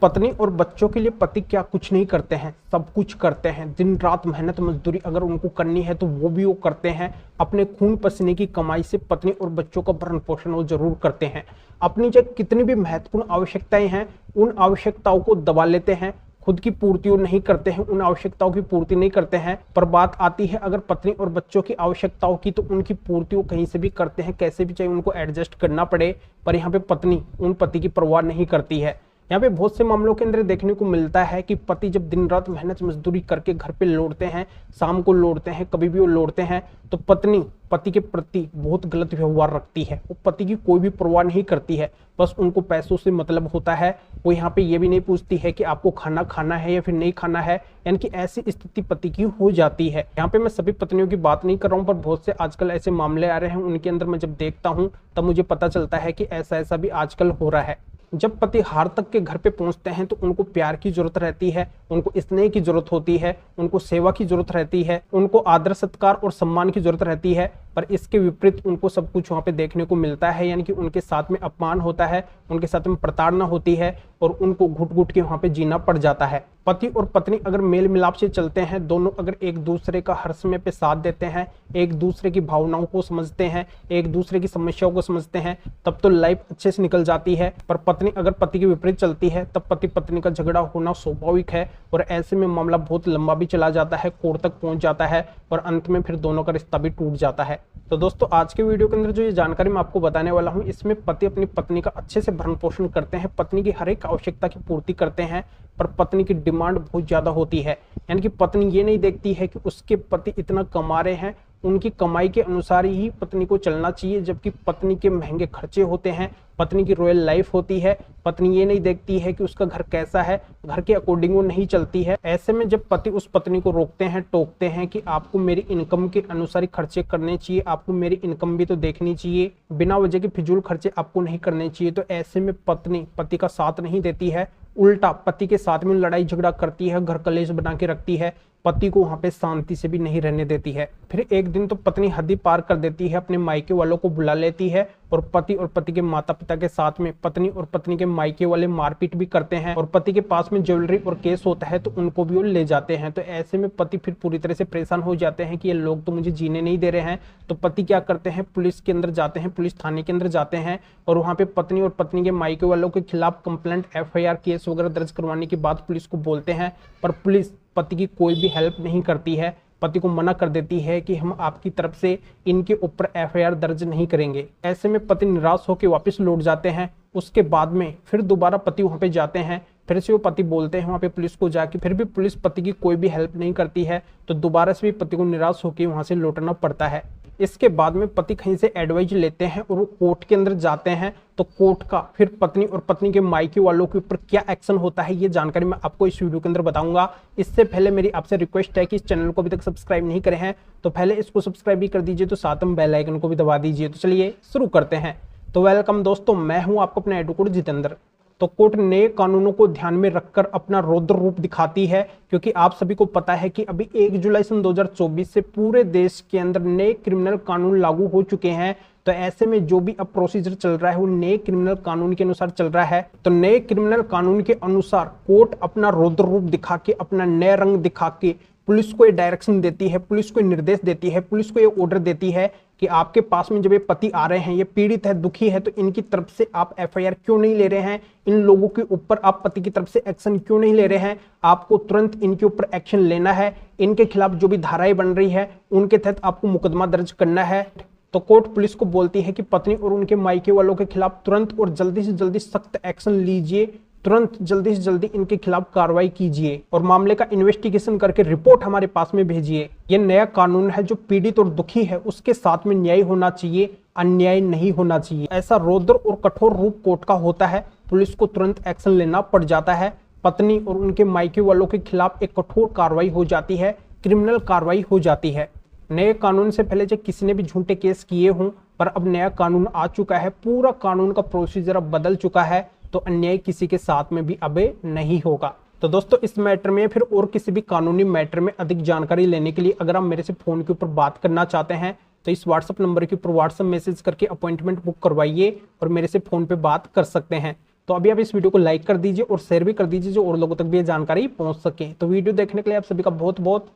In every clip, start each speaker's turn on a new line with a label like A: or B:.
A: पत्नी और बच्चों के लिए पति क्या कुछ नहीं करते हैं, सब कुछ करते हैं। दिन रात मेहनत मजदूरी अगर उनको करनी है तो वो भी वो करते हैं। अपने खून पसीने की कमाई से पत्नी और बच्चों का भरण पोषण वो जरूर करते हैं। अपनी चाहे कितनी भी महत्वपूर्ण आवश्यकताएं हैं उन आवश्यकताओं को दबा लेते हैं, खुद की पूर्ति नहीं करते हैं, उन आवश्यकताओं की पूर्ति नहीं करते हैं। पर बात आती है अगर पत्नी और बच्चों की आवश्यकताओं की, तो उनकी पूर्ति वो कहीं से भी करते हैं, कैसे भी चाहे उनको एडजस्ट करना पड़े। पर यहाँ पे पत्नी उन पति की परवाह नहीं करती है। यहाँ पे बहुत से मामलों के अंदर देखने को मिलता है कि पति जब दिन रात मेहनत मजदूरी करके घर पे लौटते हैं, शाम को लौटते हैं, कभी भी वो लौटते हैं, तो पत्नी पति के प्रति बहुत गलत व्यवहार रखती है। वो पति की कोई भी परवाह नहीं करती है, बस उनको पैसों से मतलब होता है। वो यहाँ पे ये भी नहीं पूछती है कि आपको खाना खाना है या फिर नहीं खाना है, यानी कि ऐसी स्थिति पति की हो जाती है। यहाँ पे मैं सभी पत्नियों की बात नहीं कर रहा हूँ, पर बहुत से आजकल ऐसे मामले आ रहे हैं, उनके अंदर मैं जब देखता हूँ तब मुझे पता चलता है कि ऐसा भी आजकल हो रहा है। जब पति हार तक के घर पे पहुंचते हैं तो उनको प्यार की जरूरत रहती है, उनको स्नेह की जरूरत होती है, उनको सेवा की जरूरत रहती है, उनको आदर सत्कार और सम्मान की जरूरत रहती है। पर इसके विपरीत उनको सब कुछ वहां पे देखने को मिलता है, यानी कि उनके साथ में अपमान होता है, उनके साथ में प्रताड़ना होती है और उनको घुट घुट के वहां पे जीना पड़ जाता है। पति और पत्नी अगर मेल मिलाप से चलते हैं, दोनों अगर एक दूसरे का हर समय पे साथ देते हैं, एक दूसरे की भावनाओं को समझते हैं, एक दूसरे की समस्याओं को समझते हैं, तब तो लाइफ अच्छे से निकल जाती है। पर पत्नी अगर पति के विपरीत चलती है तब पति पत्नी का झगड़ा होना स्वाभाविक है और ऐसे में मामला बहुत लंबा भी चला जाता है, कोर्ट तक पहुंच जाता है और अंत में फिर दोनों का रिश्ता भी टूट जाता है। तो दोस्तों आज के वीडियो के अंदर जो ये जानकारी मैं आपको बताने वाला हूँ, इसमें पति अपनी पत्नी का अच्छे से भरण पोषण करते हैं, पत्नी की हर एक आवश्यकता की पूर्ति करते हैं। पर पत्नी की डिमांड बहुत ज्यादा होती है, यानी कि पत्नी ये नहीं देखती है कि उसके पति इतना कमा रहे हैं, उनकी कमाई के अनुसार ही पत्नी को चलना चाहिए, जबकि पत्नी के महंगे खर्चे होते हैं, पत्नी की रॉयल लाइफ होती है। पत्नी ये नहीं देखती है कि उसका घर कैसा है, घर के अकॉर्डिंग वो नहीं चलती है। ऐसे में जब पति उस पत्नी को रोकते हैं, टोकते हैं कि आपको मेरी इनकम के अनुसार ही खर्चे करने चाहिए, आपको मेरी इनकम भी तो देखनी चाहिए, बिना वजह के फिजूल खर्चे आपको नहीं करने चाहिए, तो ऐसे में पत्नी पति का साथ नहीं देती है, उल्टा पति के साथ में लड़ाई झगड़ा करती है, घर कलेश बना के रखती है, पति को वहां पे शांति से भी नहीं रहने देती है। फिर एक दिन तो पत्नी हद ही पार कर देती है, अपने मायके वालों को बुला लेती है और पति के माता पिता के साथ में पत्नी और पत्नी के मायके वाले मारपीट भी करते हैं और पति के पास में ज्वेलरी और केस होता है तो उनको भी वो ले जाते हैं। तो ऐसे में पति फिर पूरी तरह से परेशान हो जाते हैं कि ये लोग तो मुझे जीने नहीं दे रहे हैं। तो पति क्या करते हैं, पुलिस के अंदर जाते हैं, पुलिस थाने के अंदर जाते हैं और वहां पे पत्नी और पत्नी के मायके वालों के खिलाफ कंप्लेंट FIR केस वगैरह दर्ज करवाने के बाद पुलिस को बोलते हैं। पर पुलिस पति की कोई भी हेल्प नहीं करती है, पति को मना कर देती है कि हम आपकी तरफ से इनके ऊपर FIR दर्ज नहीं करेंगे। ऐसे में पति निराश होकर वापस लौट जाते हैं। उसके बाद में फिर दोबारा पति वहां पे जाते हैं, फिर से वो पति बोलते हैं वहां पे पुलिस को जाके, फिर भी पुलिस पति की कोई भी हेल्प नहीं करती है, तो दोबारा से भी पति को निराश होकर वहां से लौटना पड़ता है। इसके बाद में पति कहीं से एडवाइस लेते हैं और वो कोर्ट के अंदर जाते हैं। तो कोर्ट का फिर पत्नी और पत्नी के मायके वालों के ऊपर क्या एक्शन होता है, ये जानकारी मैं आपको इस वीडियो के अंदर बताऊंगा। इससे पहले मेरी आपसे रिक्वेस्ट है कि इस चैनल को अभी तक सब्सक्राइब नहीं करे हैं तो पहले इसको सब्सक्राइब भी कर दीजिए, तो साथ में बेल आइकन को भी दबा दीजिए। तो चलिए शुरू करते हैं। तो वेलकम दोस्तों, मैं हूं आपको अपना एडवोकेट जितेंद्र। तो कोर्ट नए कानूनों को ध्यान में रखकर अपना रौद्र रूप दिखाती है, क्योंकि आप सभी को पता है कि अभी 1 जुलाई सन 2024 से पूरे देश के अंदर नए क्रिमिनल कानून लागू हो चुके हैं। तो ऐसे में जो भी अब प्रोसीजर चल रहा है वो नए क्रिमिनल कानून के अनुसार चल रहा है। तो नए क्रिमिनल कानून के अनुसार कोर्ट अपना रौद्र रूप दिखा के, अपना नया रंग दिखा के पुलिस को ये डायरेक्शन देती है, पुलिस को निर्देश देती है, पुलिस को ये ऑर्डर देती है कि आपके पास में जब ये पति आ रहे हैं, ये पीड़ित है, दुखी है, तो इनकी तरफ से आप FIR क्यों नहीं ले रहे हैं, इन लोगों के ऊपर आप पति की तरफ से एक्शन क्यों नहीं ले रहे हैं, आपको तुरंत इनके ऊपर एक्शन लेना है, इनके खिलाफ जो भी धाराएं बन रही है उनके तहत आपको मुकदमा दर्ज करना है। तो कोर्ट पुलिस को बोलती है कि पत्नी और उनके मायके वालों के खिलाफ तुरंत और जल्दी से जल्दी सख्त एक्शन लीजिए, तुरंत जल्दी से जल्दी इनके खिलाफ कार्रवाई कीजिए और मामले का इन्वेस्टिगेशन करके रिपोर्ट हमारे पास में भेजिए। ये नया कानून है, जो पीड़ित और दुखी है उसके साथ में न्याय होना चाहिए, अन्याय नहीं होना चाहिए। ऐसा रौद्र और कठोर रूप कोर्ट का होता है, पुलिस को तुरंत एक्शन लेना पड़ जाता है, पत्नी और उनके मायके वालों के खिलाफ एक कठोर कार्रवाई हो जाती है, क्रिमिनल कार्रवाई हो जाती है। नए कानून से पहले जब किसी ने भी झूठे केस किए हों, पर अब नया कानून आ चुका है, पूरा कानून का प्रोसीजर अब बदल चुका है, तो अन्याय किसी के साथ में भी अब नहीं होगा। तो दोस्तों इस मैटर में फिर और किसी भी कानूनी मैटर में अधिक जानकारी लेने के लिए अगर आप मेरे से फोन के ऊपर बात करना चाहते हैं तो इस व्हाट्सएप नंबर के ऊपर व्हाट्सएप मैसेज करके अपॉइंटमेंट बुक करवाइए और मेरे से फोन पे बात कर सकते हैं। तो अभी आप इस वीडियो को लाइक कर दीजिए और शेयर भी कर दीजिए, जो और लोगों तक भी ये जानकारी पहुंच सके। तो वीडियो देखने के लिए आप सभी का बहुत बहुत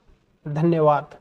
A: धन्यवाद।